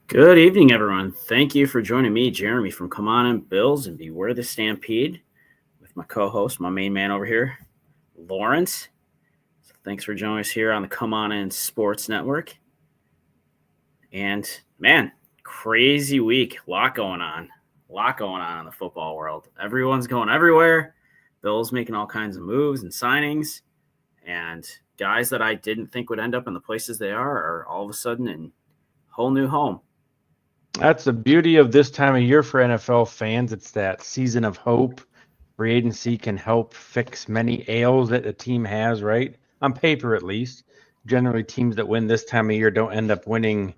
Good evening, everyone. Thank you for joining me, Jeremy, from Come On In Bills and Beware the Stampede, with my co-host, my main man over here, Lawrence. So thanks for joining us here on the Come On In Sports Network. And, man, crazy week. A lot going on in the football world. Everyone's going everywhere. Bills making all kinds of moves and signings. And guys that I didn't think would end up in the places they are all of a sudden in a whole new home. That's the beauty of this time of year for NFL fans. It's that season of hope. Free agency can help fix many ails that a team has, right? On paper, at least. Generally, teams that win this time of year don't end up winning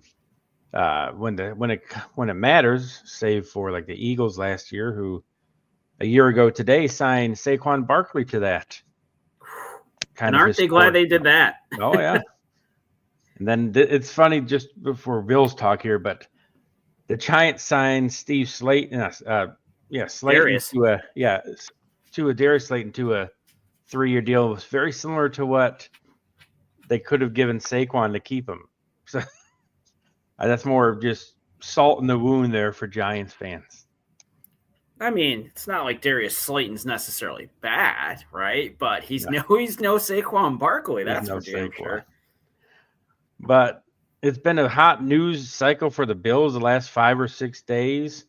when it matters, save for like the Eagles last year, who a year ago today signed Saquon Barkley to that. And aren't they glad they did that? Oh, yeah. And then it's funny, just before Bills talk here, but the Giants signed Steve Slayton, Darius Slayton to a 3-year deal. It was very similar to what they could have given Saquon to keep him. So that's more of just salt in the wound there for Giants fans. I mean, it's not like Darius Slayton's necessarily bad, right? But he's no Saquon Barkley. That's for damn sure. But it's been a hot news cycle for the Bills the last 5 or 6 days.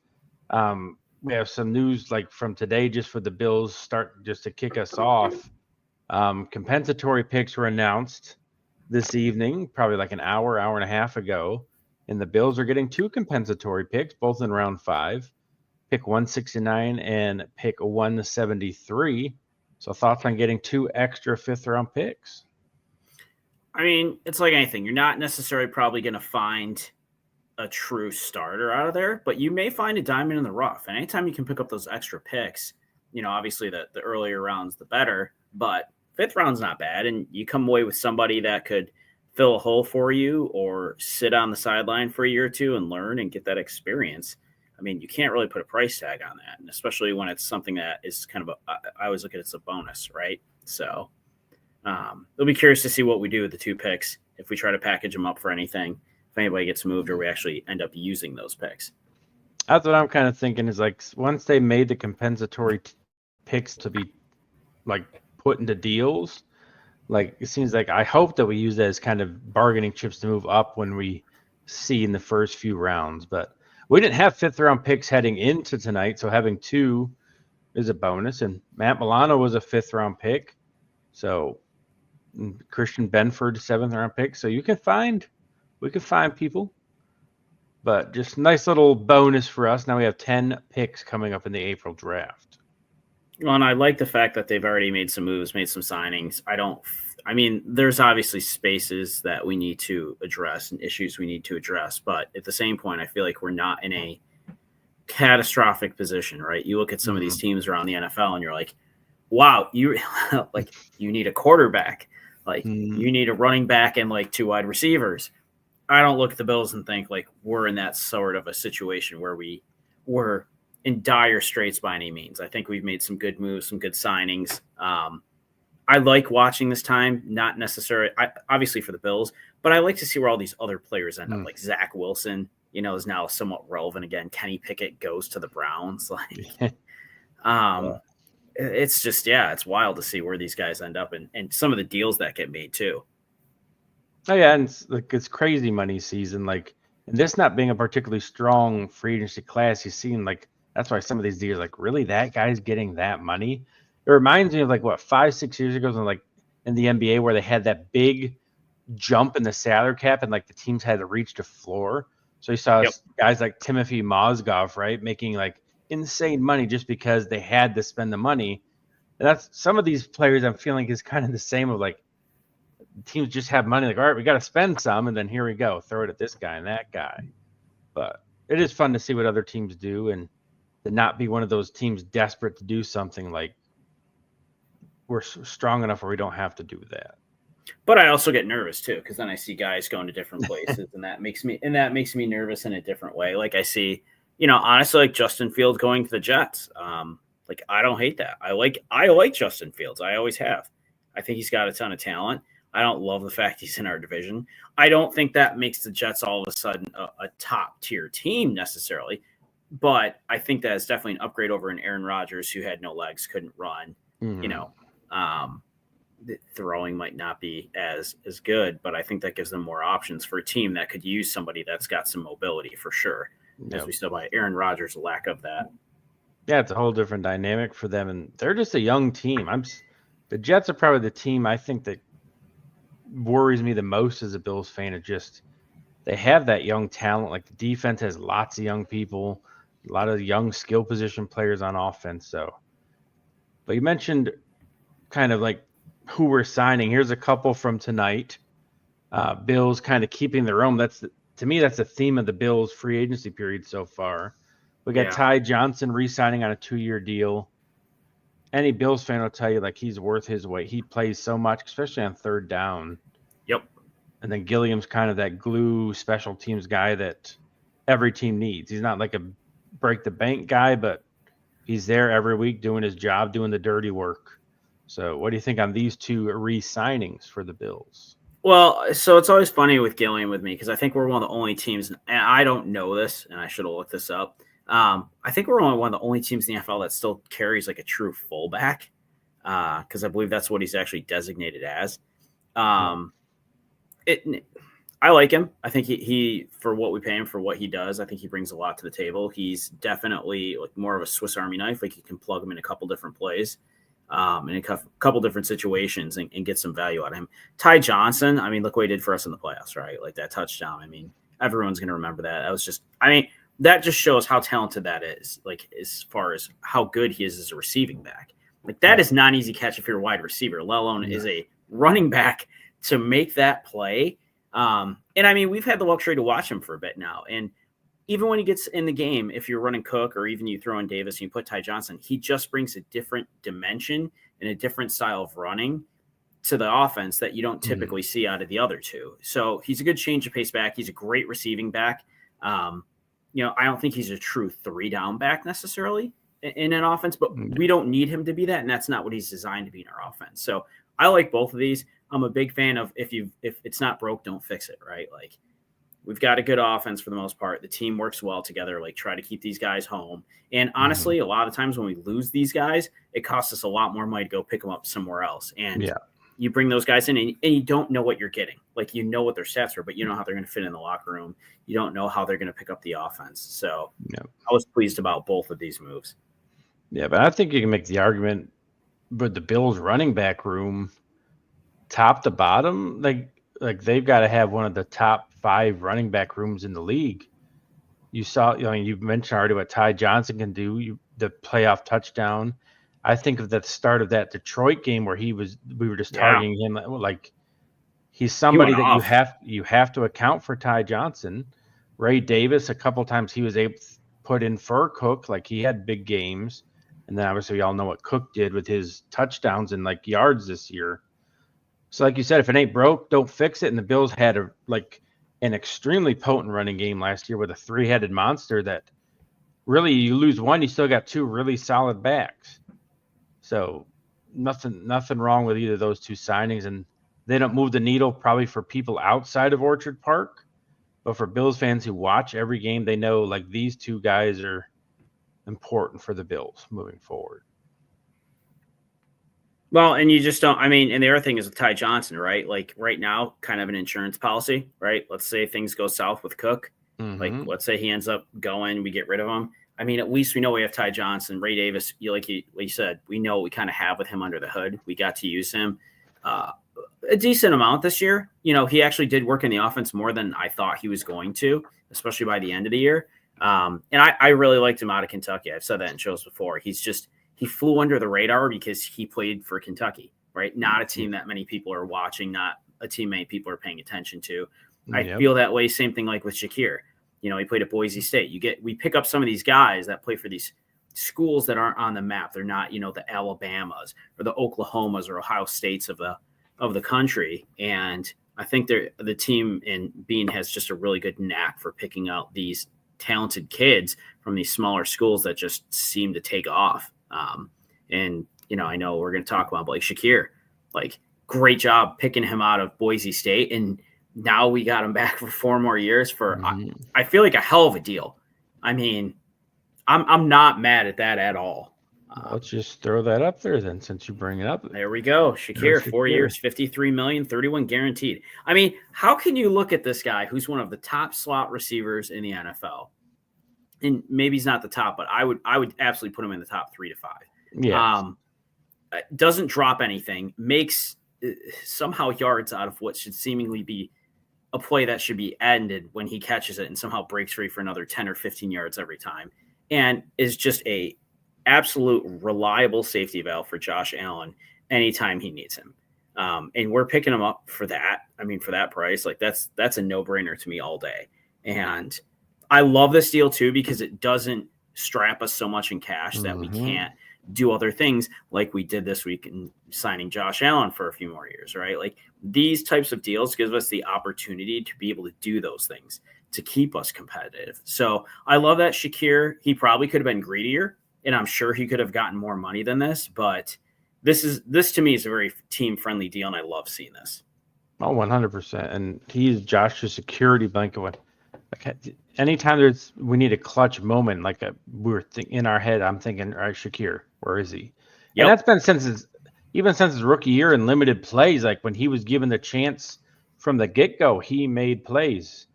We have some news like from today just for the Bills start just to kick us off. Compensatory picks were announced this evening, probably like an hour and a half ago. And the Bills are getting 2 compensatory picks, both in round 5. Pick 169 and pick 173. So thoughts on getting 2 extra 5th-round picks? I mean, it's like anything. You're not necessarily probably going to find a true starter out of there, but you may find a diamond in the rough. And anytime you can pick up those extra picks, obviously the earlier rounds, the better. But 5th round's not bad. And you come away with somebody that could fill a hole for you or sit on the sideline for a year or two and learn and get that experience. I mean, you can't really put a price tag on that, and especially when it's something that is kind of I always look at it as a bonus, right? So it'll be curious to see what we do with the 2 picks, if we try to package them up for anything, if anybody gets moved or we actually end up using those picks. That's what I'm kind of thinking is like once they made the compensatory picks to be like put into deals, like it seems like I hope that we use that as kind of bargaining chips to move up when we see in the first few rounds. But we didn't have 5th-round picks heading into tonight, so having 2 is a bonus. And Matt Milano was a 5th-round pick. So Christian Benford, 7th-round pick. So we can find people. But just nice little bonus for us. Now we have 10 picks coming up in the April draft. Well, and I like the fact that they've already made some moves, made some signings. I mean, there's obviously spaces that we need to address and issues we need to address. But at the same point, I feel like we're not in a catastrophic position, right? You look at some of these teams around the NFL and you're like, wow, you need a quarterback. Like you need a running back and like 2 wide receivers. I don't look at the Bills and think like we're in that sort of a situation where we're in dire straits by any means. I think we've made some good moves, some good signings. I like watching this time, not necessarily obviously for the Bills, but I like to see where all these other players end up. Like Zach Wilson, is now somewhat relevant again. Kenny Pickett goes to the Browns. It's just, it's wild to see where these guys end up and some of the deals that get made too. Oh yeah, and it's crazy money season. Like, and this not being a particularly strong free agency class, you've seen that's why some of these deals really that guy's getting that money. It reminds me of 5-6 years ago, when in the NBA where they had that big jump in the salary cap and the teams had to reach the floor. So you saw guys like Timothy Mozgov, right, making insane money just because they had to spend the money. And that's some of these players I'm feeling is kind of the same of teams just have money. Like, all right, we got to spend some, and then here we go, throw it at this guy and that guy. But it is fun to see what other teams do, and to not be one of those teams desperate to do something like we're strong enough where we don't have to do that. But I also get nervous too, because then I see guys going to different places, and that makes me nervous in a different way. Like I see, honestly, like Justin Fields going to the Jets. Like I don't hate that. I like Justin Fields. I always have. I think he's got a ton of talent. I don't love the fact he's in our division. I don't think that makes the Jets all of a sudden a top tier team necessarily, but I think that is definitely an upgrade over an Aaron Rodgers who had no legs, couldn't run. The throwing might not be as good, but I think that gives them more options for a team that could use somebody that's got some mobility for sure. As we still by Aaron Rodgers' lack of that. Yeah, it's a whole different dynamic for them, and they're just a young team. The Jets are probably the team I think that worries me the most as a Bills fan. Of just they have that young talent. Like the defense has lots of young people, a lot of young skill position players on offense. So, but you mentioned kind of like who we're signing. Here's a couple from tonight. Bills kind of keeping their own. To me, that's the theme of the Bills free agency period so far. We got Ty Johnson re-signing on a 2-year deal. Any Bills fan will tell you like he's worth his weight. He plays so much, especially on third down. Yep. And then Gilliam's kind of that glue special teams guy that every team needs. He's not like a break the bank guy, but he's there every week doing his job, doing the dirty work. So what do you think on these two re-signings for the Bills? Well, so it's always funny with Gilliam with me because I think we're one of the only teams, and I don't know this, and I should have looked this up. I think we're only one of the only teams in the NFL that still carries like a true fullback because I believe that's what he's actually designated as. I like him. I think he for what we pay him for what he does, I think he brings a lot to the table. He's definitely like more of a Swiss Army knife. Like you can plug him in a couple different plays. In a couple different situations and get some value out of him. Ty Johnson, I mean, look what he did for us in the playoffs, right? Like that touchdown. I mean, everyone's going to remember that. That just shows how talented that is, like as far as how good he is as a receiving back. Like that is not an easy catch if you're a wide receiver, let alone is a running back to make that play. And I mean, we've had the luxury to watch him for a bit now. And even when he gets in the game, if you're running Cook or even you throw in Davis and you put Ty Johnson, he just brings a different dimension and a different style of running to the offense that you don't typically see out of the other two. So he's a good change of pace back. He's a great receiving back. I don't think he's a true 3-down back necessarily in an offense, but we don't need him to be that. And that's not what he's designed to be in our offense. So I like both of these. I'm a big fan of if it's not broke, don't fix it, right? Like we've got a good offense for the most part. The team works well together, like try to keep these guys home. And honestly, a lot of times when we lose these guys, it costs us a lot more money to go pick them up somewhere else. And you bring those guys in and you don't know what you're getting. Like, you know what their stats are, but you know how they're going to fit in the locker room. You don't know how they're going to pick up the offense. So I was pleased about both of these moves. Yeah, but I think you can make the argument with the Bills running back room, top to bottom, like they've got to have one of the top 5 running back rooms in the league. You saw, you mentioned already what Ty Johnson can do, the playoff touchdown. I think of the start of that Detroit game where we were just targeting him. Like he's somebody that you have to account for. Ty Johnson, Ray Davis, a couple times he was able to put in for Cook. Like he had big games. And then obviously we all know what Cook did with his touchdowns and like yards this year. So like you said, if it ain't broke, don't fix it. And the Bills had an extremely potent running game last year with a 3-headed monster that really you lose one, you still got 2 really solid backs. So nothing wrong with either of those 2 signings. And they don't move the needle probably for people outside of Orchard Park. But for Bills fans who watch every game, they know like these 2 guys are important for the Bills moving forward. Well, and you just don't, and the other thing is with Ty Johnson, right? Like right now, kind of an insurance policy, right? Let's say things go south with Cook. Like, let's say he ends up going, we get rid of him. At least we know we have Ty Johnson, Ray Davis. Like you said, we know what we kind of have with him under the hood. We got to use him a decent amount this year. He actually did work in the offense more than I thought he was going to, especially by the end of the year. And I really liked him out of Kentucky. I've said that in shows before. He flew under the radar because he played for Kentucky, right? Not a team that many people are watching, not a teammate people are paying attention to. I Yep. feel that way. Same thing like with Shakir. You know, he played at Boise State. We pick up some of these guys that play for these schools that aren't on the map. They're not, you know, the Alabamas or the Oklahomas or Ohio States of the country. And I think the team in Bean has just a really good knack for picking out these talented kids from these smaller schools that just seem to take off. And, you know, I know we're going to talk about Blake Shakir, like great job picking him out of Boise State. And now we got him back for 4 more years for, I feel like a hell of a deal. I mean, I'm not mad at that at all. Let's just throw that up there then, since you bring it up. There we go. Shakir, 4 years, 53 million, 31 guaranteed. I mean, how can you look at this guy who's one of the top slot receivers in the NFL? And maybe he's not the top, but I would absolutely put him in the top 3 to 5. Yeah. Doesn't drop anything, makes somehow yards out of what should seemingly be a play that should be ended when he catches it, and somehow breaks free for another 10 or 15 yards every time, and is just a absolute reliable safety valve for Josh Allen anytime he needs him. And we're picking him up for that. I mean, for that price, like that's a no-brainer to me all day. And I love this deal too, because it doesn't strap us so much in cash that we can't do other things like we did this week in signing Josh Allen for a few more years, right? Like these types of deals gives us the opportunity to be able to do those things to keep us competitive. So I love that Shakir. He probably could have been greedier, and I'm sure he could have gotten more money than this, but this to me is a very team-friendly deal, and I love seeing this. Oh, 100%. And he's Josh's security blanket. Like, anytime we need a clutch moment, like in our head, I'm thinking, all right, Shakir, where is he? Yep. And that's been since his rookie year in limited plays. Like when he was given the chance from the get-go, he made plays.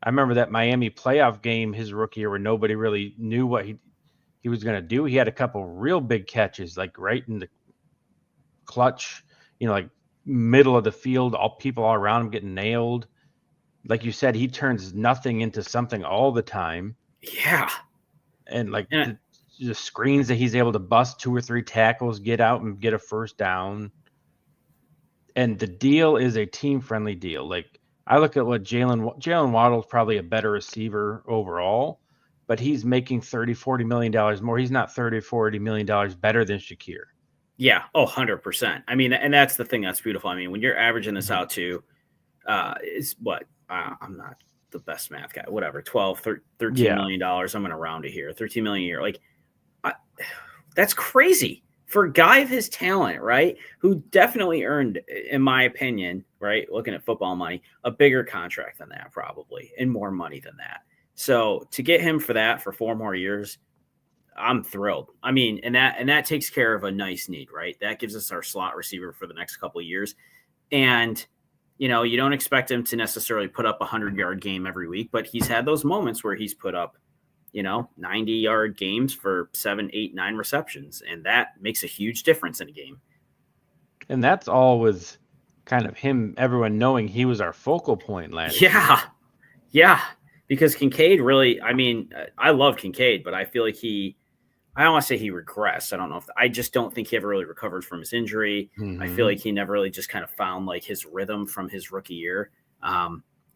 I remember that Miami playoff game his rookie year where nobody really knew what he was going to do. He had a couple real big catches, like right in the clutch, like middle of the field, all people all around him getting nailed. Like you said, he turns nothing into something all the time. Yeah. And the screens that he's able to bust 2 or 3 tackles, get out and get a first down. And the deal is a team-friendly deal. Like I look at what Jalen Waddle's probably a better receiver overall, but he's making $30-40 million more. He's not $30-40 million better than Shakir. Yeah. Oh, 100%. I mean, and that's the thing that's beautiful. I mean, when you're averaging this out to, is what, I'm not the best math guy, whatever, $13 million. I'm going to round it here. 13 million a year. Like that's crazy for a guy of his talent, right? Who definitely earned, in my opinion, right, looking at football money, a bigger contract than that probably, and more money than that. So to get him for that for 4 more years, I'm thrilled. I mean, and that takes care of a nice need, right? That gives us our slot receiver for the next couple of years. And, you don't expect him to necessarily put up a 100-yard game every week, but he's had those moments where he's put up, 90-yard games for 7, 8, 9 receptions. And that makes a huge difference in a game. And that's all with kind of everyone knowing he was our focal point last year. Yeah. Because Kincaid really, I mean, I love Kincaid, but I feel like I don't want to say he regressed. I don't know I just don't think he ever really recovered from his injury. Mm-hmm. I feel like he never really just kind of found like his rhythm from his rookie year.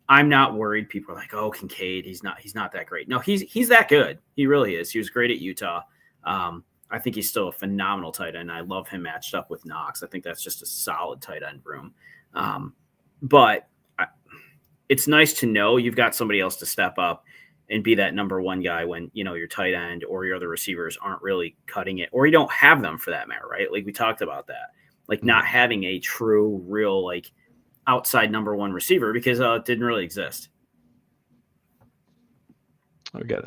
I'm not worried. People are like, oh, Kincaid, he's not that great. No, he's that good. He really is. He was great at Utah. I think he's still a phenomenal tight end. I love him matched up with Knox. I think that's just a solid tight end room. But it's nice to know you've got somebody else to step up and be that number one guy when, your tight end or your other receivers aren't really cutting it, or you don't have them for that matter, right? Like we talked about that, like not having a true, real, like outside number one receiver because it didn't really exist. We got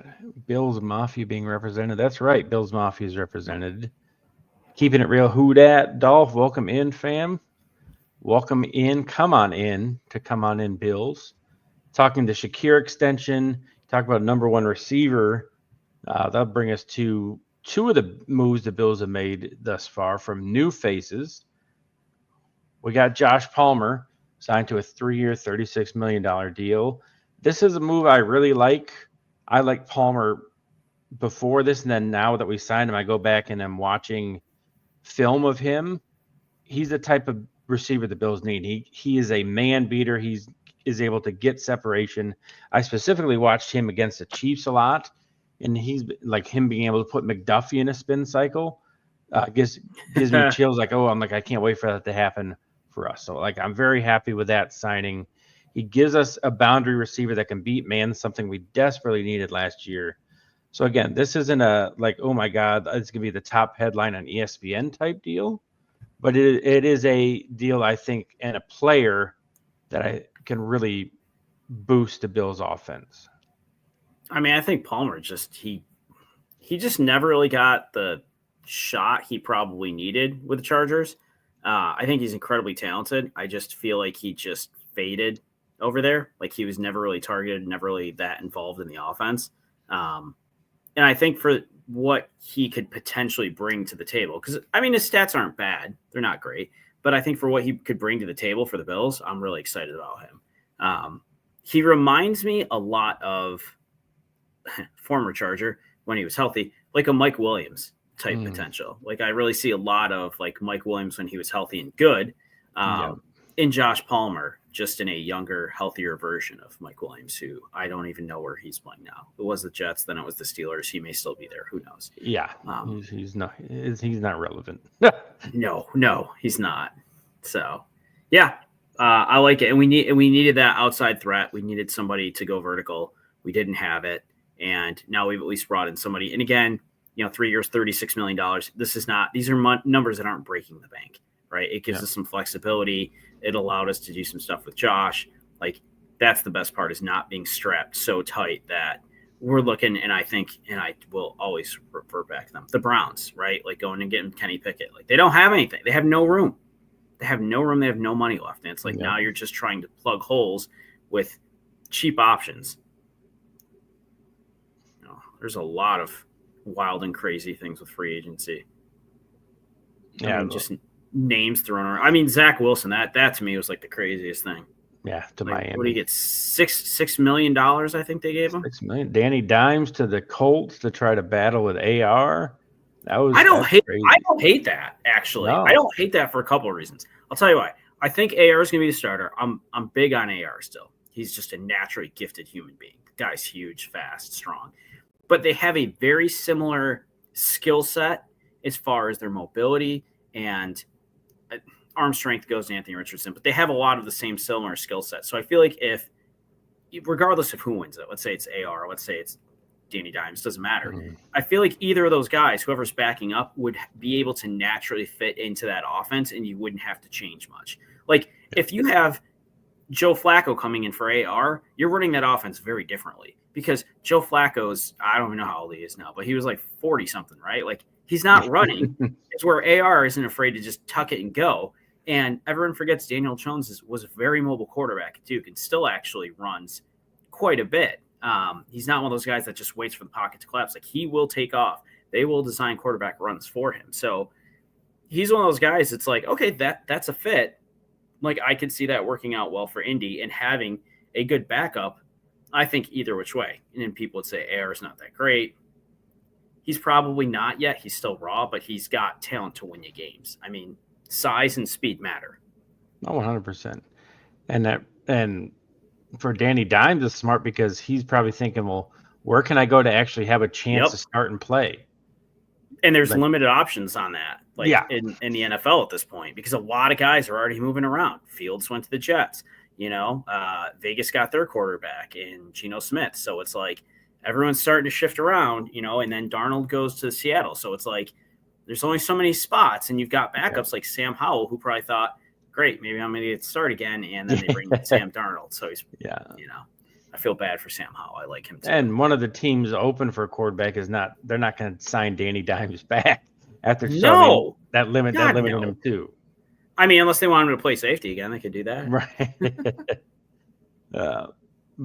Bills Mafia being represented. That's right. Bills Mafia is represented. Keeping it real. Who dat? Dolph, welcome in, fam. Welcome in. Come on in, Bills. Talking the Shakir extension. Talk about number one receiver. That'll bring us to 2 of the moves the Bills have made thus far from new faces. We got Josh Palmer signed to a 3-year, $36 million deal. This is a move I really like. I like Palmer before this, and then now that we signed him, I go back and I'm watching film of him. He's the type of receiver the Bills need. He is a man beater. Is able to get separation. I specifically watched him against the Chiefs a lot, and he's like him being able to put McDuffie in a spin cycle gives me chills. Like, oh, I'm like, I can't wait for that to happen for us. So like, I'm very happy with that signing. He gives us a boundary receiver that can beat man, something we desperately needed last year. So again, this isn't a like, oh my God, it's gonna be the top headline on ESPN type deal, but it is a deal I think and a player that I can really boost the Bills' offense. I mean, I think Palmer he just never really got the shot he probably needed with the Chargers. I think he's incredibly talented. I just feel like he just faded over there. Like he was never really targeted, never really that involved in the offense. And I think for what he could potentially bring to the table, because I mean, his stats aren't bad. They're not great. But I think for what he could bring to the table for the Bills, I'm really excited about him. He reminds me a lot of former Charger when he was healthy, like a Mike Williams type potential. Like I really see a lot of like Mike Williams when he was healthy and good in Josh Palmer, just in a younger, healthier version of Mike Williams, who I don't even know where he's playing now. It was the Jets, then it was the Steelers. He may still be there. Who knows? Yeah, he's not relevant. No, he's not. So, yeah, I like it, and we needed that outside threat. We needed somebody to go vertical. We didn't have it, and now we've at least brought in somebody. And again, 3 years, $36 million. These are numbers that aren't breaking the bank, right? It gives us some flexibility. It allowed us to do some stuff with Josh. Like that's the best part, is not being strapped so tight that we're looking. And I will always refer back to them. The Browns, right? Like going and getting Kenny Pickett. Like they don't have anything. They have no room. They have no room. They have no money left. And it's like now you're just trying to plug holes with cheap options. There's a lot of wild and crazy things with free agency. Just names thrown around. I mean, Zach Wilson, that to me was like the craziest thing. Yeah, to Miami. What do you get? $6 million, I think they gave him. $6 million. Danny Dimes to the Colts to try to battle with AR. I don't hate that, actually. No. I don't hate that for a couple of reasons. I'll tell you why. I think AR is going to be the starter. I'm big on AR still. He's just a naturally gifted human being. The guy's huge, fast, strong. But they have a very similar skill set as far as their mobility and arm strength goes to Anthony Richardson, but they have a lot of the same similar skill set. So I feel like regardless of who wins it, let's say it's AR, let's say it's Danny Dimes, doesn't matter. I feel like either of those guys, whoever's backing up, would be able to naturally fit into that offense, and you wouldn't have to change much. Like if you have Joe Flacco coming in for AR, you're running that offense very differently, because Joe Flacco's, I don't even know how old he is now, but he was like 40 something, right? Like he's not running. It's where AR isn't afraid to just tuck it and go. And everyone forgets Daniel Jones was a very mobile quarterback at Duke and still actually runs quite a bit. He's not one of those guys that just waits for the pocket to collapse. Like he will take off. They will design quarterback runs for him. So he's one of those guys that's like, okay, that's a fit. Like I could see that working out well for Indy, and having a good backup, I think either which way. And then people would say AR is not that great. He's probably not yet. He's still raw, but he's got talent to win you games. I mean, size and speed matter. 100%. And for Danny Dimes is smart, because he's probably thinking, well, where can I go to actually have a chance to start and play? And there's limited options on that, in the NFL at this point, because a lot of guys are already moving around. Fields went to the Jets. Vegas got their quarterback in Geno Smith. So it's like everyone's starting to shift around, and then Darnold goes to Seattle. So it's like there's only so many spots, and you've got backups like Sam Howell, who probably thought, great, maybe I'm going to get to start again. And then they bring in Sam Darnold. So he's, I feel bad for Sam Howell. I like him too. And one of the teams open for a quarterback they're not going to sign Danny Dimes back after that limited him too. I mean, unless they want him to play safety again, they could do that. Right.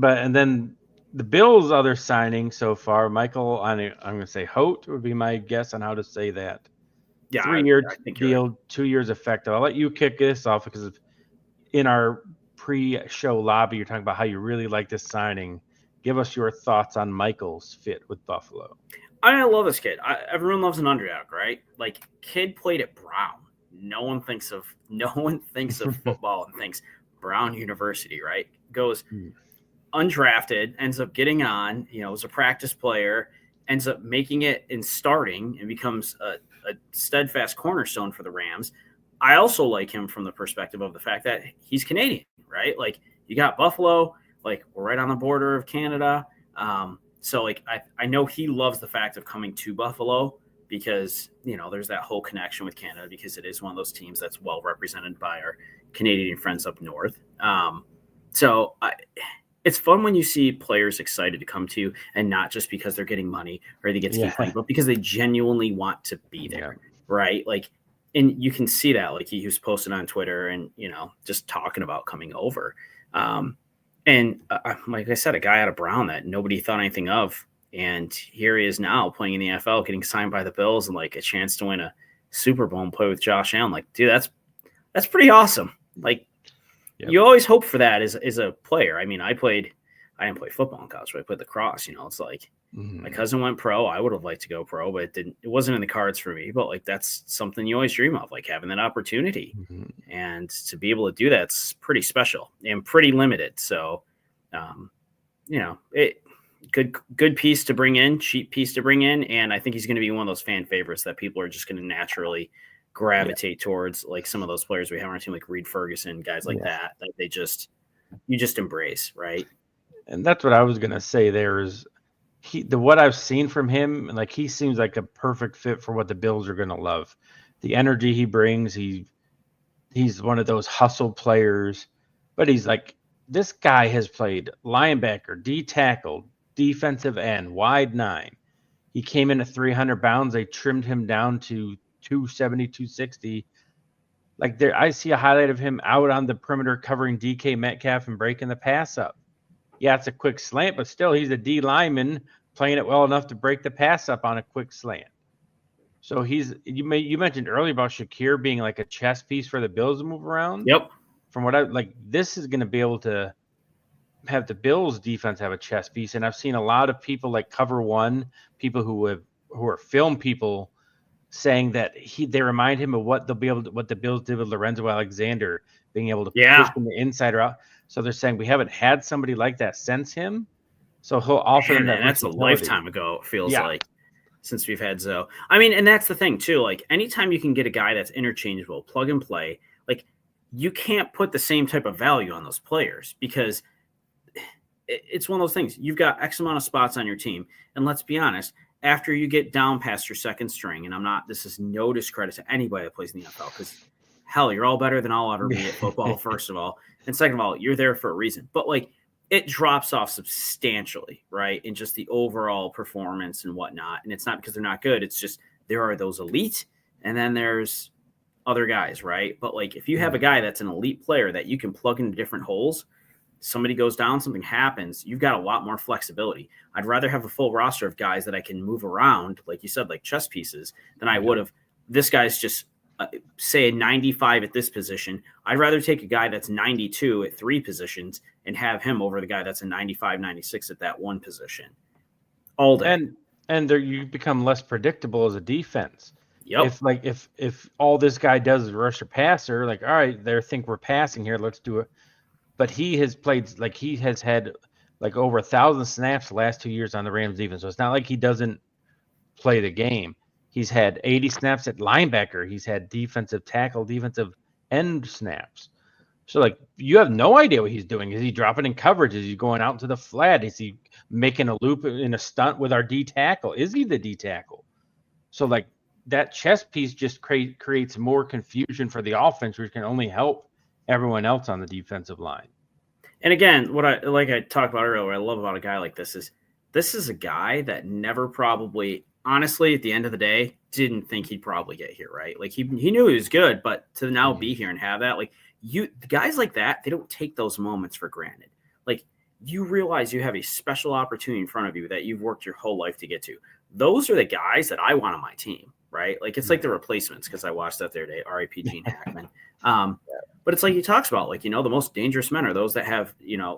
And then the Bills' other signing so far, Michael, I'm going to say Hote would be my guess on how to say that. Yeah, 3-year deal, right. 2 years effective. I'll let you kick this off, because in our pre-show lobby, you're talking about how you really like this signing. Give us your thoughts on Michael's fit with Buffalo. I love this kid. Everyone loves an underdog, right? Like, kid played at Brown. no one thinks of football and thinks Brown University, right? Goes undrafted, ends up getting on, as a practice player, ends up making it and starting and becomes a steadfast cornerstone for the Rams. I also like him from the perspective of the fact that he's Canadian, right? Like, you got Buffalo, like, we're right on the border of Canada. So like, I know he loves the fact of coming to Buffalo because, there's that whole connection with Canada because it is one of those teams that's well represented by our Canadian friends up north. It's fun when you see players excited to come to you, and not just because they're getting money or they get to keep playing, but because they genuinely want to be there, right? Like, and you can see that, like, he was posted on Twitter and, just talking about coming over. And like I said, a guy out of Brown that nobody thought anything of. And here he is now playing in the NFL, getting signed by the Bills and like a chance to win a Super Bowl and play with Josh Allen. Like, dude, that's pretty awesome. Like, you always hope for that as a player. I mean, I didn't play football in college, but I played lacrosse. It's like my cousin went pro. I would have liked to go pro, but it wasn't in the cards for me. But like, that's something you always dream of, like having that opportunity. And to be able to do that's pretty special and pretty limited. So, good piece to bring in, cheap piece to bring in. And I think he's going to be one of those fan favorites that people are just going to naturally gravitate towards, like some of those players we have on our team, like Reed Ferguson, guys like that you just embrace, right? And that's what I was gonna say. There's what I've seen from him, like, he seems like a perfect fit for what the Bills are gonna love. The energy he brings, he's one of those hustle players, but he's like, this guy has played linebacker, D tackle, defensive end, wide nine. He came in at 300 pounds. They trimmed him down to 270, 260. Like, I see a highlight of him out on the perimeter covering DK Metcalf and breaking the pass up. Yeah, it's a quick slant, but still, he's a D lineman playing it well enough to break the pass up on a quick slant. So you mentioned earlier about Shakir being like a chess piece for the Bills to move around. Yep. From what this is going to be able to have the Bills defense have a chess piece. And I've seen a lot of people like Cover One, people who are film people, saying that they remind him of what the Bills did with Lorenzo Alexander, being able to push from the inside or out. So they're saying we haven't had somebody like that since him. So he'll offer them that. That's a lifetime ago, it feels like, since we've had Zoe. I mean, and that's the thing too. Like, anytime you can get a guy that's interchangeable, plug and play, like, you can't put the same type of value on those players because it's one of those things. You've got X amount of spots on your team. And let's be honest, after you get down past your second string, and this is no discredit to anybody that plays in the NFL, because hell, you're all better than I'll ever be at football, first of all. And second of all, you're there for a reason. But like, it drops off substantially, right? In just the overall performance and whatnot. And it's not because they're not good. It's just there are those elite, and then there's other guys, right? But like, if you have a guy that's an elite player that you can plug into different holes, somebody goes down, something happens, you've got a lot more flexibility. I'd rather have a full roster of guys that I can move around, like you said, like chess pieces, than I would have. This guy's just say a 95 at this position. I'd rather take a guy that's 92 at three positions and have him over the guy that's a 95, 96 at that one position all day. And you become less predictable as a defense. Yep. If all this guy does is rush a passer, like, all right, they think we're passing here, let's do it. But he has played, like, he has had like over 1,000 snaps the last 2 years on the Rams defense. So it's not like he doesn't play the game. He's had 80 snaps at linebacker. He's had defensive tackle, defensive end snaps. So, like, you have no idea what he's doing. Is he dropping in coverage? Is he going out to the flat? Is he making a loop in a stunt with our D tackle? Is he the D tackle? So, like, that chess piece just creates more confusion for the offense, which can only help everyone else on the defensive line. And again, what I talked about earlier, what I love about a guy like this is a guy that never probably, honestly, at the end of the day, didn't think he'd probably get here, right? Like, he knew he was good, but to now be here and have that, like, guys like that, they don't take those moments for granted. Like, you realize you have a special opportunity in front of you that you've worked your whole life to get to. Those are the guys that I want on my team, right? Like, it's like the replacements, because I watched that the other day, R.I.P. Gene Hackman. But it's like he talks about, like, the most dangerous men are those that have,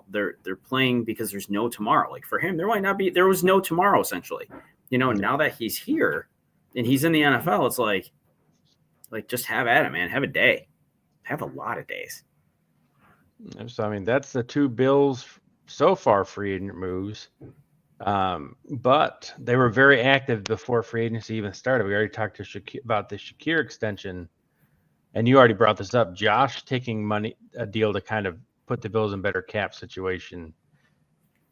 they're playing because there's no tomorrow. Like, for him, there was no tomorrow, essentially. And now that he's here and he's in the NFL, it's like, like just have at it, man. Have a day. Have a lot of days. So I mean, that's the two Bills so far free agent moves. But they were very active before free agency even started. We already talked to about the Shakir extension, and you already brought this up. Josh taking a deal to kind of put the Bills in better cap situation.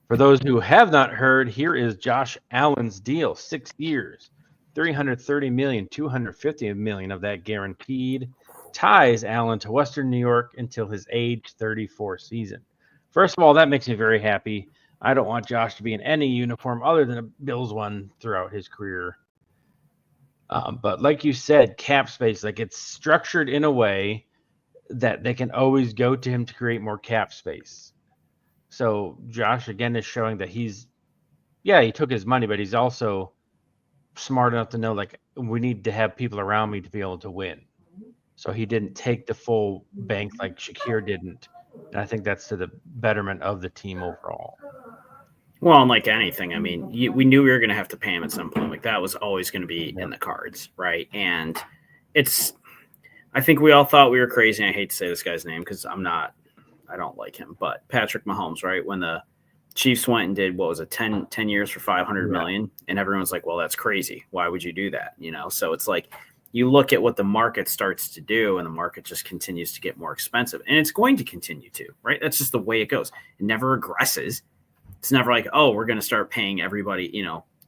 For those who have not heard, here is Josh Allen's deal: 6 years, $330 million, $250 million of that guaranteed, ties Allen to Western New York until his age 34 season. First of all, that makes me very happy. I don't want Josh to be in any uniform other than a Bills one throughout his career. But like you said, cap space, like it's structured in a way that they can always go to him to create more cap space. So Josh, again, is showing that he took his money, but he's also smart enough to know, like, we need to have people around me to be able to win. So he didn't take the full bank like Shakir didn't. And I think that's to the betterment of the team overall. Well, unlike anything, I mean, we knew we were going to have to pay him at some point. Like that was always going to be in the cards, right? And I think we all thought we were crazy. I hate to say this guy's name because I don't like him, but Patrick Mahomes, right? When the Chiefs went and did, what was it, 10 years for $500 million, and everyone's like, well, that's crazy. Why would you do that? So it's like, you look at what the market starts to do, and the market just continues to get more expensive, and it's going to continue to, right? That's just the way it goes. It never regresses. It's never like, oh, we're going to start paying everybody,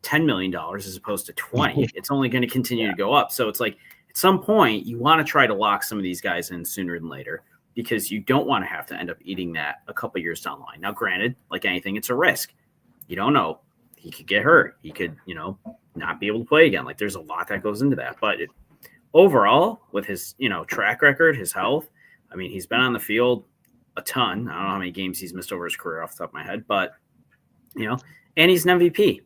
$10 million as opposed to 20. It's only going to continue to go up. So it's like, at some point, you want to try to lock some of these guys in sooner than later, because you don't want to have to end up eating that a couple years down the line. Now, granted, like anything, it's a risk. You don't know. He could get hurt. He could, not be able to play again. Like there's a lot that goes into that. But overall, with his, track record, his health, I mean, he's been on the field a ton. I don't know how many games he's missed over his career off the top of my head, but, and he's an MVP.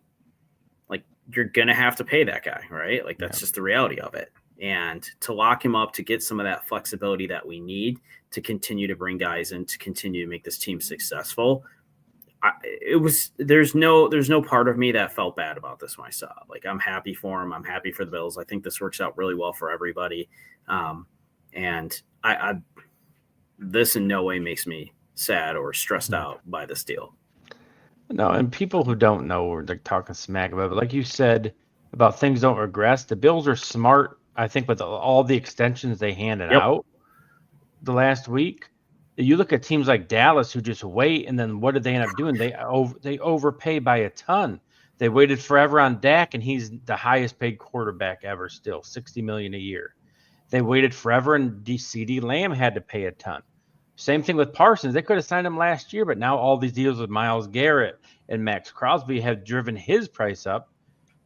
Like you're going to have to pay that guy, right? Like that's just the reality of it. And to lock him up, to get some of that flexibility that we need to continue to bring guys in, to continue to make this team successful. There's no part of me that felt bad about this when I saw it. Like I'm happy for him. I'm happy for the Bills. I think this works out really well for everybody. And this in no way makes me sad or stressed out by this deal. No, and people who don't know, we're like talking smack about it. But like you said about things don't regress, the Bills are smart, I think, with all the extensions they handed out the last week. You look at teams like Dallas who just wait, and then what did they end up doing? They overpay by a ton. They waited forever on Dak, and he's the highest paid quarterback ever still, $60 million a year. They waited forever, and CeeDee Lamb had to pay a ton. Same thing with Parsons. They could have signed him last year, but now all these deals with Myles Garrett and Max Crosby have driven his price up.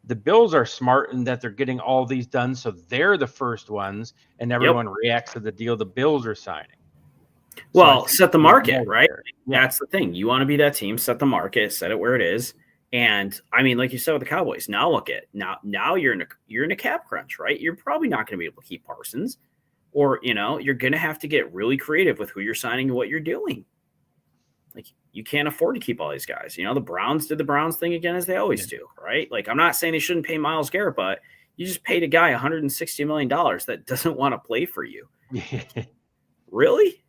The Bills are smart in that they're getting all these done, so they're the first ones, and everyone reacts to the deal the Bills are signing. Well, set the market, right? Yeah. That's the thing. You want to be that team, set the market, set it where it is. And I mean, like you said with the Cowboys, now look at now you're in a cap crunch, right? You're probably not going to be able to keep Parsons, or you're going to have to get really creative with who you're signing and what you're doing. Like you can't afford to keep all these guys. The Browns did the Browns thing again, as they always do, right? Like I'm not saying they shouldn't pay Myles Garrett, but you just paid a guy $160 million that doesn't want to play for you. Really?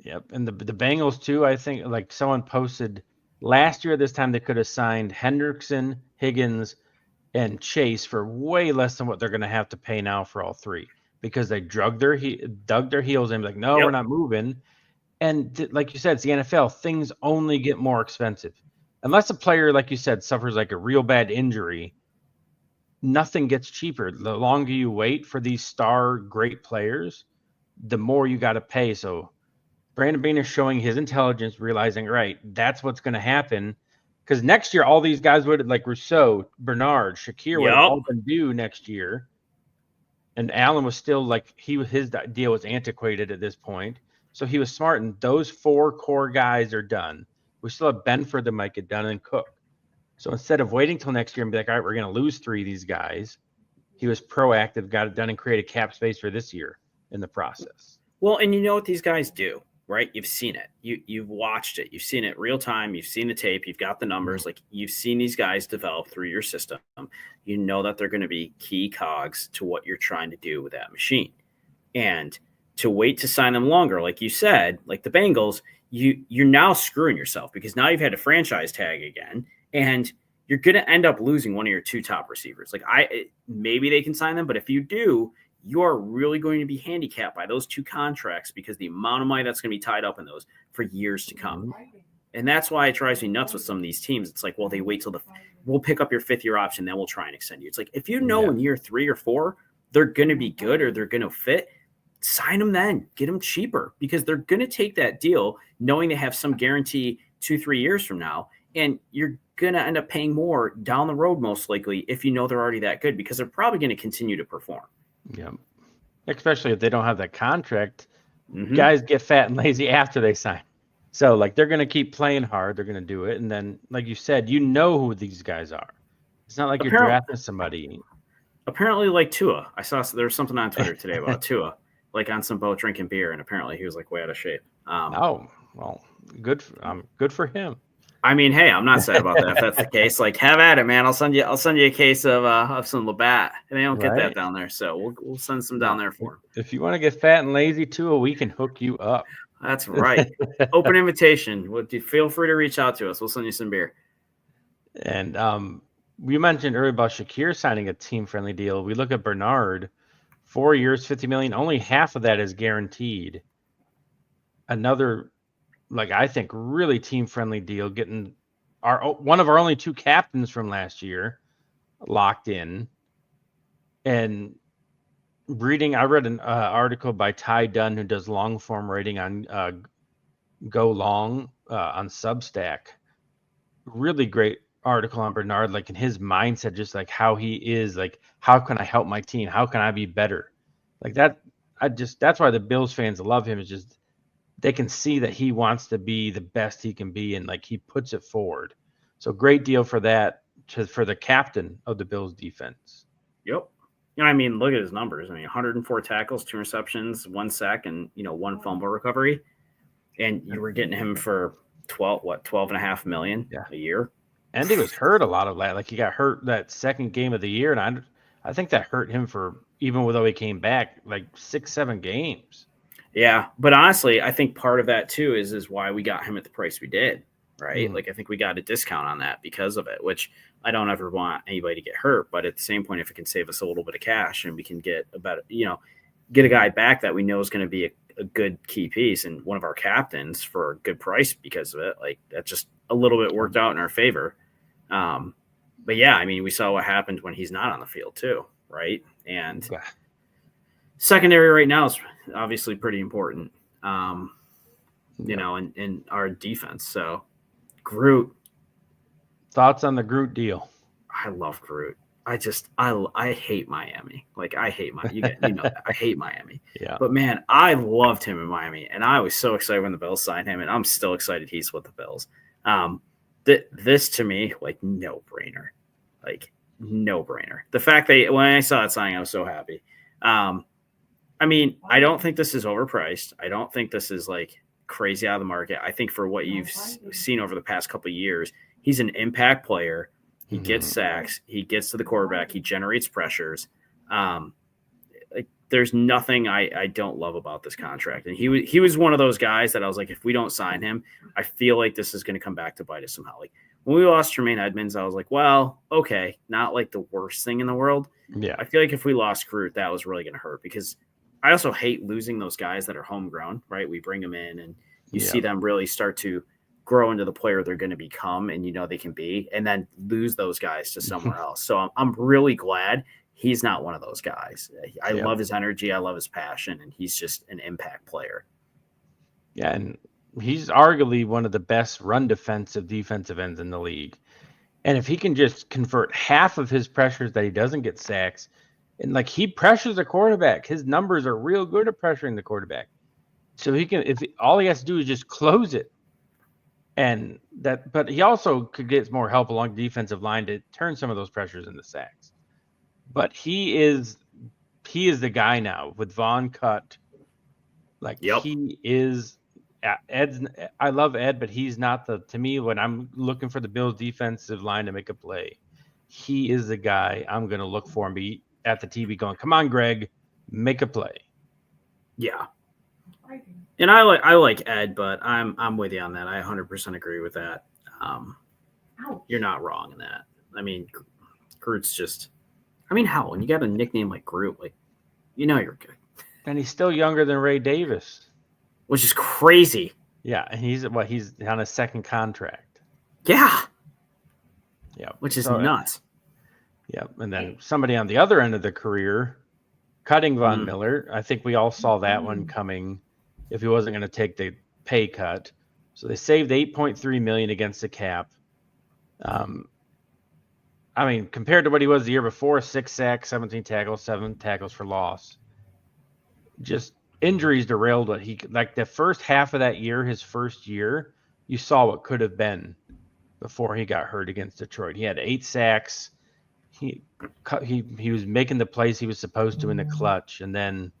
Yep. And the Bengals too, I think, like someone posted last year at this time, they could have signed Hendrickson, Higgins, and Chase for way less than what they're going to have to pay now for all three, because they dug their heels in, like, no, we're not moving. And like you said, it's the NFL. Things only get more expensive. Unless a player, like you said, suffers like a real bad injury, nothing gets cheaper. The longer you wait for these star great players, the more you got to pay. So Brandon Beane is showing his intelligence, realizing, right, that's what's going to happen. Because next year, all these guys would, like Rousseau, Bernard, Shakir, would all been due next year. And Allen was still like, his deal was antiquated at this point. So he was smart, and those four core guys are done. We still have Benford that might get done, and Cook. So instead of waiting till next year and be like, all right, we're going to lose three of these guys, he was proactive, got it done, and created cap space for this year in the process. Well, and you know what these guys do, right? You've seen it. You've watched it. You've seen it real time. You've seen the tape. You've got the numbers. Like you've seen these guys develop through your system. You know that they're going to be key cogs to what you're trying to do with that machine. And to wait to sign them longer, like you said, like the Bengals, you're now screwing yourself because now you've had a franchise tag again, and you're going to end up losing one of your 2 top receivers. Like maybe they can sign them, but if you do, you are really going to be handicapped by those 2 contracts because the amount of money that's going to be tied up in those for years to come. And that's why it drives me nuts with some of these teams. It's like, well, they wait till we'll pick up your 5th year option, then we'll try and extend you. It's like, if you know in year 3 or 4 they're going to be good or they're going to fit, sign them then. Get them cheaper because they're going to take that deal knowing they have some guarantee 2-3 years from now, and you're going to end up paying more down the road most likely if you know they're already that good because they're probably going to continue to perform. Yeah, especially if they don't have that contract. Guys get fat and lazy after they sign. So, like, they're going to keep playing hard. They're going to do it. And then, like you said, you know who these guys are. It's not like you're drafting somebody. Apparently, like Tua. I saw there was something on Twitter today about Tua, like on some boat drinking beer, and apparently he was like way out of shape. Oh, well, good for him. I mean, hey, I'm not sad about that. If that's the case, like, have at it, man. I'll send you a case of some Labatt, and they don't get that down there, so we'll send some down there for him. If you want to get fat and lazy, Tua, we can hook you up. That's right. Open invitation. Feel free to reach out to us. We'll send you some beer. And we mentioned earlier about Shakir signing a team-friendly deal. We look at Bernard, 4 years, $50 million. Only half of that is guaranteed. Another, like, I think, really team-friendly deal, getting one of our only 2 captains from last year locked in. And I read an article by Ty Dunn, who does long-form writing on Go Long on Substack. Really great article on Bernard, like in his mindset, just like how he is, like, how can I help my team? How can I be better? Like that. That's why the Bills fans love him, is just they can see that he wants to be the best he can be, and like he puts it forward. So great deal for that, for the captain of the Bills defense. Yep. I mean, look at his numbers. 104 tackles, 2 receptions, 1 sack, and 1 fumble recovery. And you were getting him for $12.5 million a year. And he was hurt a lot of that. Like, he got hurt that second game of the year, and I think that hurt him for, even though he came back, like 6-7 games. Yeah, but honestly, I think part of that too is why we got him at the price we did, right? Like, I think we got a discount on that because of it, which I don't ever want anybody to get hurt. But at the same point, if it can save us a little bit of cash and we can get get a guy back that we know is going to be a good key piece and one of our captains for a good price because of it, like, that just a little bit worked out in our favor. But yeah, I mean, we saw what happened when he's not on the field too, right? And secondary right now is obviously pretty important, in our defense. So Groot. Thoughts on the Groot deal? I love Groot. I hate Miami. Like, I hate I hate Miami. Yeah. But man, I loved him in Miami, and I was so excited when the Bills signed him, and I'm still excited he's with the Bills. This to me, like, no brainer. Like, no brainer. The fact that when I saw it signing, I was so happy. I mean, I don't think this is overpriced. I don't think this is like crazy out of the market. I think for what you've seen over the past couple of years, he's an impact player. He gets sacks. He gets to the quarterback. He generates pressures. Like, there's nothing I don't love about this contract. And he was one of those guys that I was like, if we don't sign him, I feel like this is going to come back to bite us somehow. Like, when we lost Tremaine Edmonds, I was like, well, okay, not like the worst thing in the world. Yeah. I feel like if we lost Groot, that was really going to hurt, because I also hate losing those guys that are homegrown, right? We bring them in and you see them really start to grow into the player they're going to become, and they can be, and then lose those guys to somewhere else. So I'm really glad he's not one of those guys. I love his energy. I love his passion, and he's just an impact player. Yeah, and he's arguably one of the best run defensive ends in the league. And if he can just convert half of his pressures that he doesn't get sacks, and like, he pressures the quarterback, his numbers are real good at pressuring the quarterback. So he can, all he has to do is just close it. And but he also could get more help along the defensive line to turn some of those pressures into sacks. But he is the guy now with Von cut. Like, he is I love Ed, but he's not to me, when I'm looking for the Bills defensive line to make a play, he is the guy I'm going to look for and be at the TV going, come on, Greg, make a play. Yeah. And I like Ed, but I'm with you on that. I 100% agree with that. You're not wrong in that. I mean, Groot's just. I mean, hell, when you got a nickname like Groot, like you're good. And he's still younger than Ray Davis, which is crazy. Yeah, and he's on a second contract. Yeah. Yeah, which is nuts. Yeah, and then somebody on the other end of the career, cutting Von Miller. I think we all saw that one coming. If he wasn't going to take the pay cut, so they saved $8.3 million against the cap. I mean, compared to what he was the year before, 6 sacks, 17 tackles, 7 tackles for loss. Just injuries derailed what he like the first half of that year, his first year. You saw what could have been before he got hurt against Detroit. He had 8 sacks. He was making the plays he was supposed to in the clutch, and then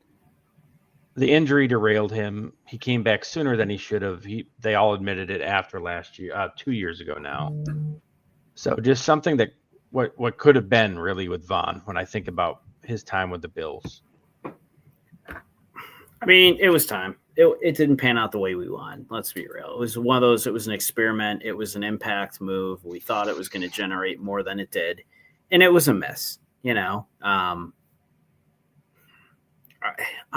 the injury derailed him. He came back sooner than he should have. They all admitted it after last year, 2 years ago now. So just something that what could have been really with Von when I think about his time with the Bills. I mean, it was time. It didn't pan out the way we wanted. Let's be real. It was one of those. It was an experiment. It was an impact move. We thought it was going to generate more than it did, and it was a miss. I'm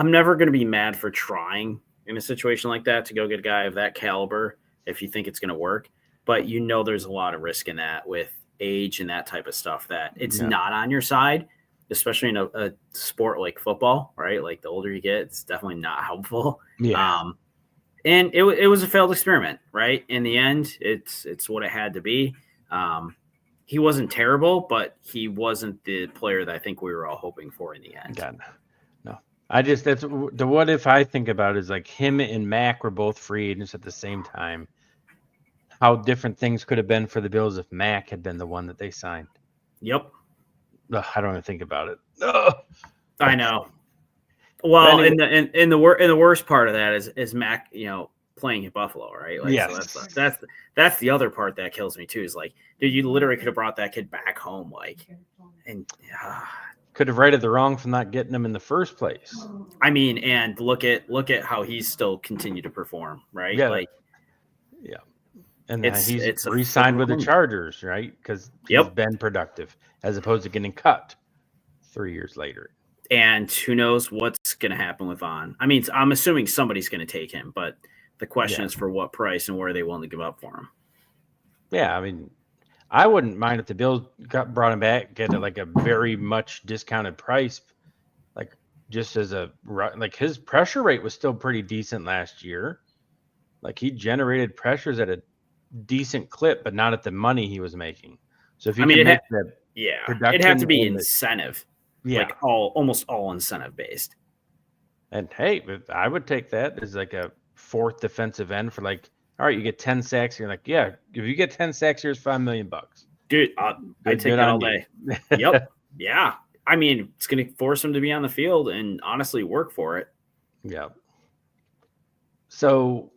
never going to be mad for trying in a situation like that to go get a guy of that caliber if you think it's going to work. But there's a lot of risk in that with age and that type of stuff that it's not on your side, especially in a sport like football, right? Like the older you get, it's definitely not helpful. Yeah. And it was a failed experiment, right? In the end, it's what it had to be. He wasn't terrible, but he wasn't the player that I think we were all hoping for in the end. God, no. That's the what if I think about is like him and Mac were both free agents at the same time. How different things could have been for the Bills if Mac had been the one that they signed. Yep. Ugh, I don't even think about it. Ugh. I know. Well, anyway. in the worst part of that is Mac, playing at Buffalo, right? Like, yes. So that's the other part that kills me too. Is like, dude, you literally could have brought that kid back home, and could have righted the wrong from not getting him in the first place. I mean, and look at how he's still continued to perform, right? Yeah. Yeah. And he's re-signed with the Chargers, right? Because he's been productive as opposed to getting cut 3 years later. And who knows what's going to happen with Von. I mean, I'm assuming somebody's going to take him, but the question is for what price and where are they willing to give up for him? Yeah, I mean, I wouldn't mind if the Bills brought him back, get like a very much discounted price, like just as his pressure rate was still pretty decent last year. Like he generated pressures at a decent clip, but not at the money he was making. So if you it'd have to be incentive, like almost all incentive based. And hey, I would take that as like a fourth defensive end for like, all right, you get 10 sacks. You're like, yeah, if you get 10 sacks, here's $5 million. Dude, I take that all day. Yep. Yeah. I mean, it's going to force him to be on the field and honestly work for it. Yeah. So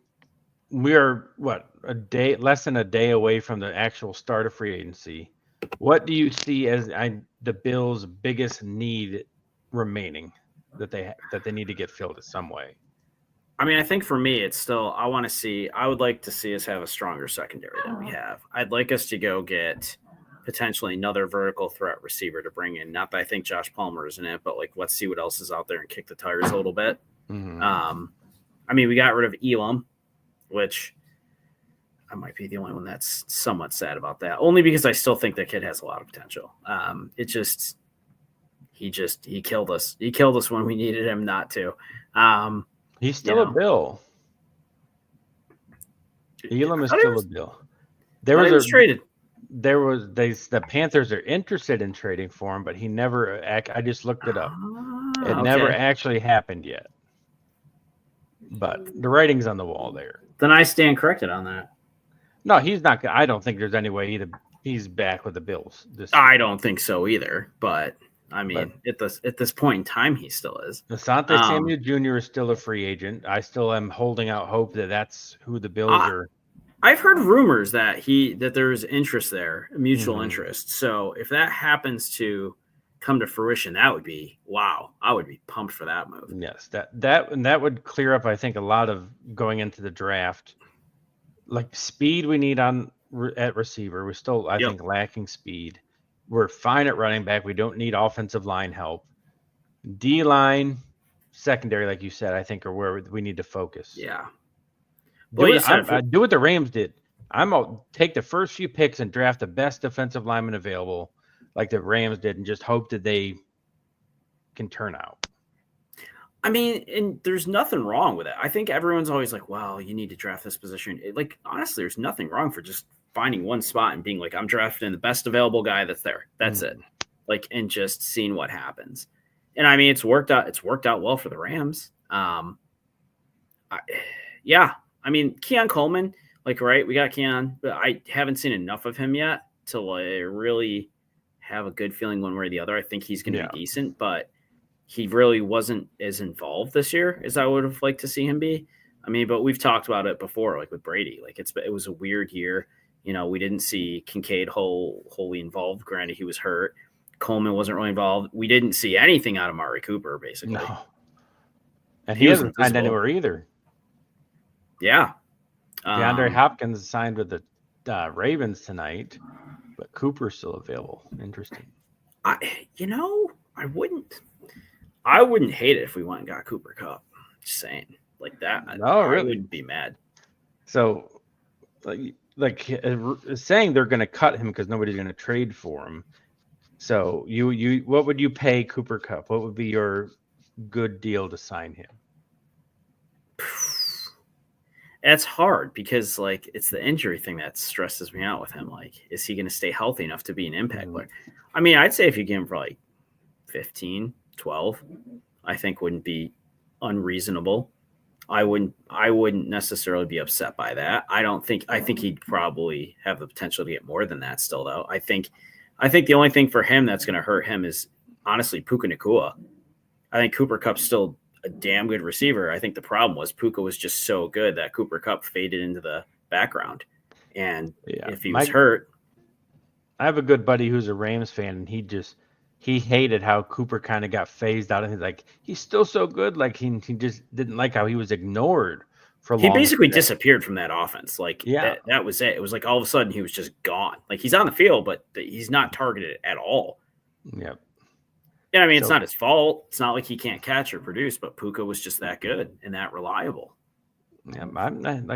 we're less than a day away from the actual start of free agency. What do you see as the Bills' biggest need remaining that they need to get filled in some way? I mean, I think for me, it's still I would like to see us have a stronger secondary than we have. I'd like us to go get potentially another vertical threat receiver to bring in. Not that I think Josh Palmer is in it, but like let's see what else is out there and kick the tires a little bit. Mm-hmm. I mean, we got rid of Elam, which I might be the only one that's somewhat sad about that. Only because I still think that kid has a lot of potential. He killed us. He killed us when we needed him not to. He's still a Bill. Elam is still a Bill. Traded. The Panthers are interested in trading for him, but he never. I just looked it up. Never actually happened yet. But the writing's on the wall there. Then I stand corrected on that. No, he's not. I don't think there's any way he's back with the Bills. I don't think so either. But I mean, at this point in time, he still is. Asante Samuel Jr. is still a free agent. I still am holding out hope that that's who the Bills are. I've heard rumors that there's interest there, mutual interest. So if that happens to come to fruition, that would be wow. I would be pumped for that move. Yes, that would clear up, I think, a lot of going into the draft. Like speed we need at receiver. We're still, I think, lacking speed. We're fine at running back. We don't need offensive line help. D-line, secondary, like you said, I think are where we need to focus. Yeah. Do what the Rams did. I'm going to take the first few picks and draft the best defensive lineman available, like the Rams did, and just hope that they can turn out. I mean, and there's nothing wrong with it. I think everyone's always like, well, you need to draft this position. Honestly, there's nothing wrong for just finding one spot and being like, I'm drafting the best available guy that's there. That's it. And just seeing what happens. And I mean, it's worked out well for the Rams. I mean, Keon Coleman, right, we got Keon, but I haven't seen enough of him yet to really have a good feeling one way or the other. I think he's going to be decent, but he really wasn't as involved this year as I would have liked to see him be. I mean, but we've talked about it before, with Brady. It was a weird year. We didn't see Kincaid wholly involved. Granted, he was hurt. Coleman wasn't really involved. We didn't see anything out of Amari Cooper, basically. No. And he hasn't signed anywhere either. Yeah. DeAndre Hopkins signed with the Ravens tonight, but Cooper's still available. Interesting. I wouldn't hate it if we went and got Cooper Kupp. Just saying, like that. No, really? I wouldn't be mad. So, saying they're going to cut him because nobody's going to trade for him. So, you what would you pay Cooper Kupp? What would be your good deal to sign him? It's hard because it's the injury thing that stresses me out with him. Is he going to stay healthy enough to be an impact player? I mean, I'd say if you give him for 15, 12, I think wouldn't be unreasonable. I wouldn't necessarily be upset by that. I think he'd probably have the potential to get more than that still, though. I think the only thing for him that's going to hurt him is honestly Puka Nacua. I think Cooper Kupp's still a damn good receiver. I think the problem was Puka was just so good that Cooper Kupp faded into the background. And if he was hurt. I have a good buddy who's a Rams fan, and he hated how Cooper kind of got phased out. And he's like, he's still so good. He just didn't like how he was ignored for long. He basically disappeared from that offense. That was it. It was all of a sudden he was just gone. He's on the field, but he's not targeted at all. Yep. And I mean, it's not his fault. It's not like he can't catch or produce, but Puka was just that good and that reliable. Yeah,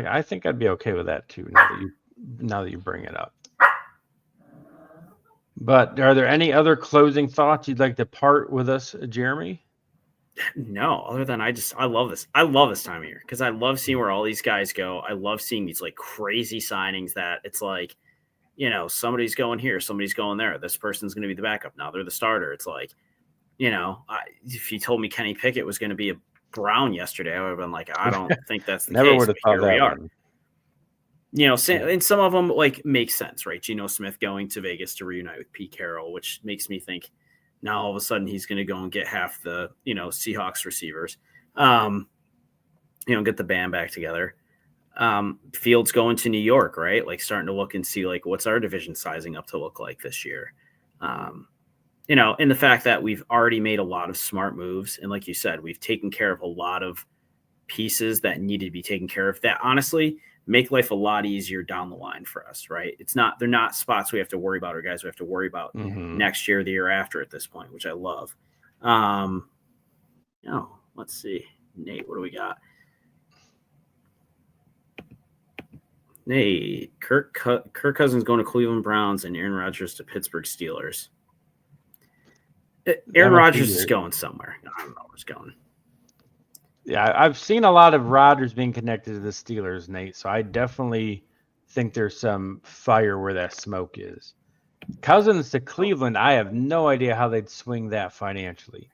I think I'd be okay with that too. Now that you bring it up. But are there any other closing thoughts you'd like to part with us, Jeremy? No, other than I love this. I love this time of year because I love seeing where all these guys go. I love seeing these crazy signings that it's somebody's going here, somebody's going there. This person's going to be the backup. Now they're the starter. It's if you told me Kenny Pickett was going to be a Brown yesterday, I would have been like, I don't think that's the Never case. would have thought that. And some of them make sense, right? Geno Smith going to Vegas to reunite with Pete Carroll, which makes me think now all of a sudden he's going to go and get half the, Seahawks receivers, get the band back together. Fields going to New York, right? Starting to look and see what's our division sizing up to look like this year. And the fact that we've already made a lot of smart moves. And like you said, we've taken care of a lot of pieces that needed to be taken care of that honestly make life a lot easier down the line for us, right? They're not spots we have to worry about or guys we have to worry about next year, the year after at this point, which I love. Let's see. Nate, what do we got? Nate, Kirk Cousins going to Cleveland Browns and Aaron Rodgers to Pittsburgh Steelers. Aaron Rodgers is going somewhere. I don't know where he's going. Yeah, I've seen a lot of Rodgers being connected to the Steelers, Nate. So I definitely think there's some fire where that smoke is. Cousins to Cleveland, I have no idea how they'd swing that financially.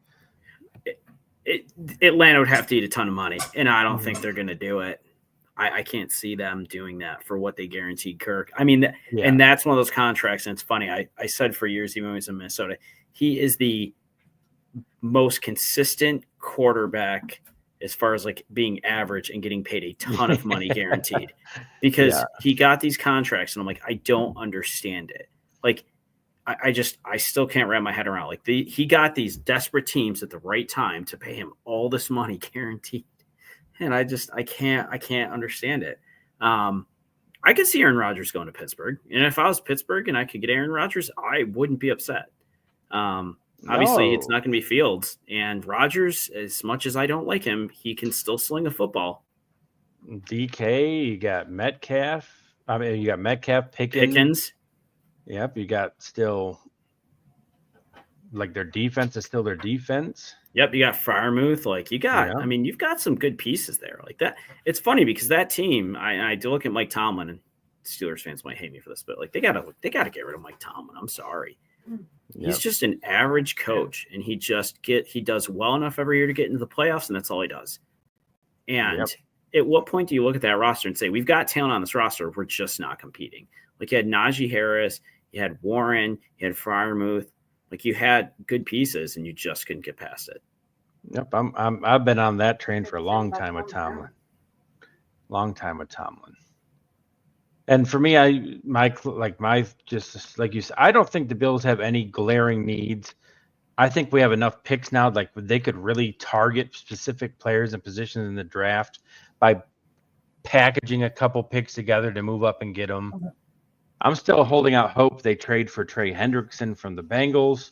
Atlanta would have to eat a ton of money, and I don't think they're going to do it. I can't see them doing that for what they guaranteed Kirk. I mean, and that's one of those contracts, and it's funny. I said for years, even when he was in Minnesota, he is the most consistent quarterback as far as being average and getting paid a ton of money guaranteed because he got these contracts and I'm like, I don't understand it. I still can't wrap my head around. Like he got these desperate teams at the right time to pay him all this money guaranteed, and I can't understand it. I could see Aaron Rodgers going to Pittsburgh, and if I was Pittsburgh and I could get Aaron Rodgers, I wouldn't be upset. Obviously, it's not going to be Fields, and Rodgers, as much as I don't like him, he can still sling a football. DK, you got Metcalf. I mean, you got Metcalf, Pickens. Yep, you got still like their defense is still their defense. Yep, you got Freiermuth. Like you got, I mean, you've got some good pieces there. Like that. It's funny because that team, I do look at Mike Tomlin, and Steelers fans might hate me for this, but like they gotta get rid of Mike Tomlin. I'm sorry. He's just an average coach, and he does well enough every year to get into the playoffs, and that's all he does. And at what point do you look at that roster and say, we've got talent on this roster, we're just not competing? Like you had Najee Harris, you had Warren, you had Freiermuth, like you had good pieces, and you just couldn't get past it. Yep, I've been on that train for a long time with Tomlin. And for me, just like you said, I don't think the Bills have any glaring needs. I think we have enough picks now, like they could really target specific players and positions in the draft by packaging a couple picks together to move up and get them. Okay. I'm still holding out hope they trade for Trey Hendrickson from the Bengals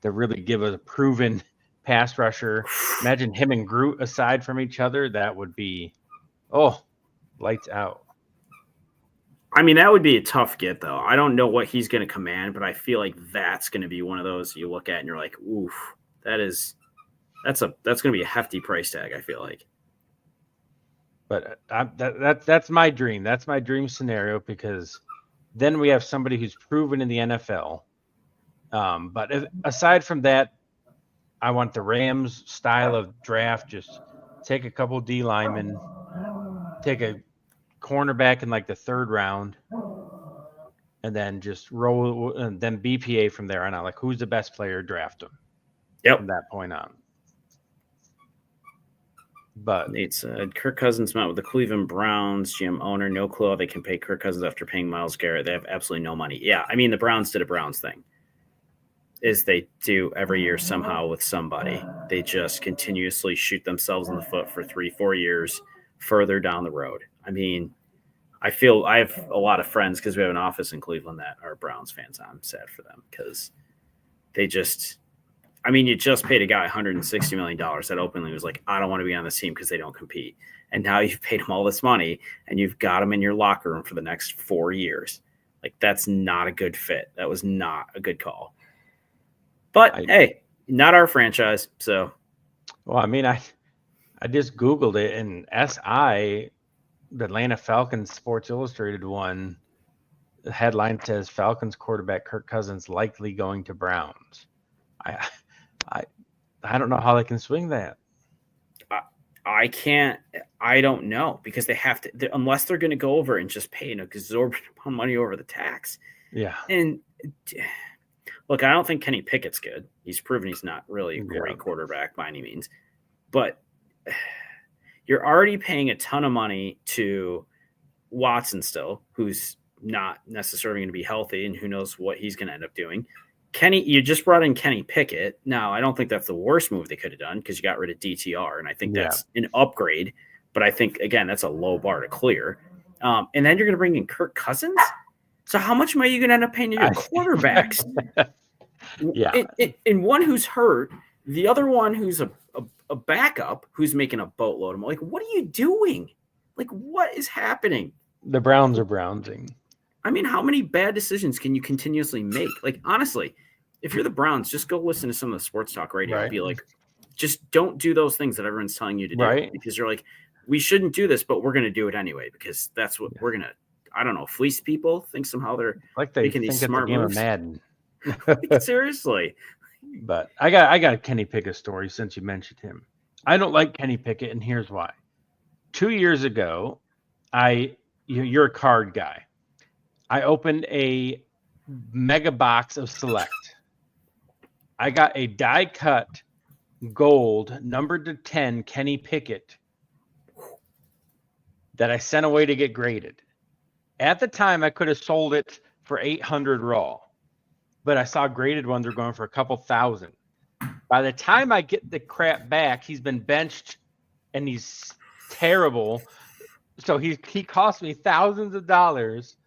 to really give a proven pass rusher. Imagine him and Groot aside from each other. That would be, lights out. I mean, that would be a tough get, though. I don't know what he's going to command, but I feel like that's going to be one of those you look at and you're like, oof, that's going to be a hefty price tag, I feel like. But that's my dream. That's my dream scenario, because then we have somebody who's proven in the NFL. But aside from that, I want the Rams style of draft. Just take a couple D linemen, take a cornerback in like the third round, and then just roll, and then BPA from there on out. Like, who's the best player, draft them. Yep. From that point on. But Nate said Kirk Cousins met with the Cleveland Browns GM owner. No clue how they can pay Kirk Cousins after paying Myles Garrett. They have absolutely no money. Yeah, I mean, the Browns did a Browns thing. Is they do every year somehow with somebody. They just continuously shoot themselves in the foot for 3-4 years further down the road. I mean, I have a lot of friends, because we have an office in Cleveland, that are Browns fans. I'm sad for them because they just – I mean, you just paid a guy $160 million that openly was like, I don't want to be on this team because they don't compete. And now you've paid him all this money, and you've got him in your locker room for the next 4 years. Like, that's not a good fit. That was not a good call. But, hey, not our franchise, so. Well, I mean, I just Googled it, and SI, the Atlanta Falcons Sports Illustrated one, the headline says Falcons quarterback Kirk Cousins likely going to Browns. I don't know how they can swing that. I don't know, because they have to, unless they're going to go over and just pay an exorbitant amount of money over the tax. Yeah. And look, I don't think Kenny Pickett's good. He's proven he's not really a great quarterback by any means. But you're already paying a ton of money to Watson still, who's not necessarily going to be healthy, and who knows what he's going to end up doing. You just brought in Kenny Pickett. Now, I don't think that's the worst move they could have done, because you got rid of DTR, and I think that's an upgrade. But I think, again, that's a low bar to clear. And then you're going to bring in Kirk Cousins? So how much money are you going to end up paying to your quarterbacks? And one who's hurt, the other one who's a backup who's making a boatload of money. Like, what are you doing? Like, what is happening? The Browns are brownsing. I mean, how many bad decisions can you continuously make? Like, honestly, if you're the Browns, just go listen to some of the sports talk radio and be like, just don't do those things that everyone's telling you to do. Because you're like, we shouldn't do this, but we're going to do it anyway, because that's what we're going to, I don't know, fleece people, think somehow they're like making these smart moves. Madden. Like, seriously. But I got a Kenny Pickett story since you mentioned him. I don't like Kenny Pickett, and here's why. 2 years ago, you're a card guy. I opened a mega box of Select. I got a die cut gold numbered to 10 Kenny Pickett that I sent away to get graded. At the time, I could have sold it for $800 raw. but I saw graded ones are going for a couple thousand. By the time I get the crap back, he's been benched and he's terrible. So he cost me thousands of dollars.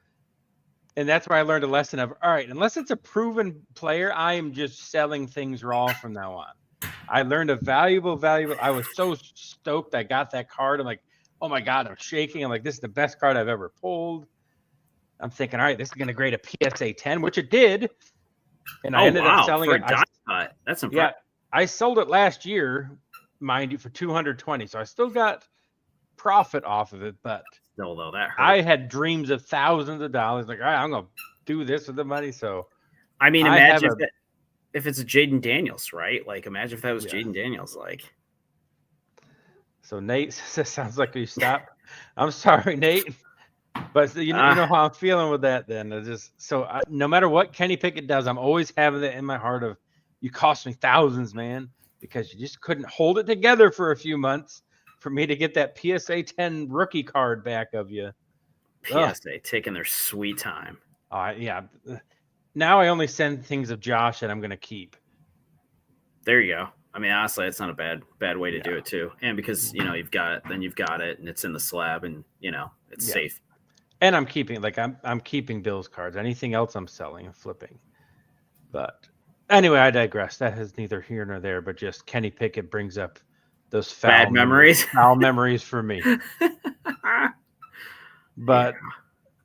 And that's where I learned a lesson of, all right, unless it's a proven player, I am just selling things raw from now on. I learned a valuable. I was so stoked I got that card. I'm like, oh my God, I'm shaking. I'm like, this is the best card I've ever pulled. I'm thinking, all right, this is going to grade a PSA 10, which it did. And I ended up selling it. That's impressive. Yeah, I sold it last year, mind you, for 220. So I still got profit off of it, but still though that hurt. I had dreams of thousands of dollars. Like, all right, I'm gonna do this with the money. So I mean, imagine if it's a Jaden Daniels, right? Like, imagine if that was Jaden Daniels. Like, so Nate sounds like you stopped. I'm sorry, Nate, but you know how I'm feeling with that. Then no matter what Kenny Pickett does, I'm always having that in my heart of, you cost me thousands, man, because you just couldn't hold it together for a few months for me to get that PSA 10 rookie card back of you. PSA taking their sweet time. Yeah. Now I only send things of Josh that I'm going to keep. There you go. I mean, honestly, it's not a bad way to do it too. And because, you've got it and it's in the slab and, it's safe. And I'm keeping, I'm keeping Bill's cards. Anything else I'm selling and flipping. But anyway, I digress. That has neither here nor there, but just Kenny Pickett brings up those foul memories for me. But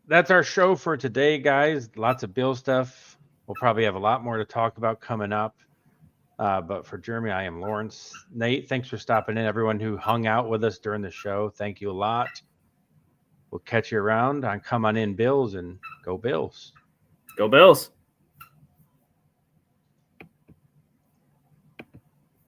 that's our show for today, guys. Lots of Bill stuff. We'll probably have a lot more to talk about coming up. But for Jeremy, I am Lawrence. Nate, thanks for stopping in. Everyone who hung out with us during the show, thank you a lot. We'll catch you around on Come On In Bills, and go Bills. Go Bills.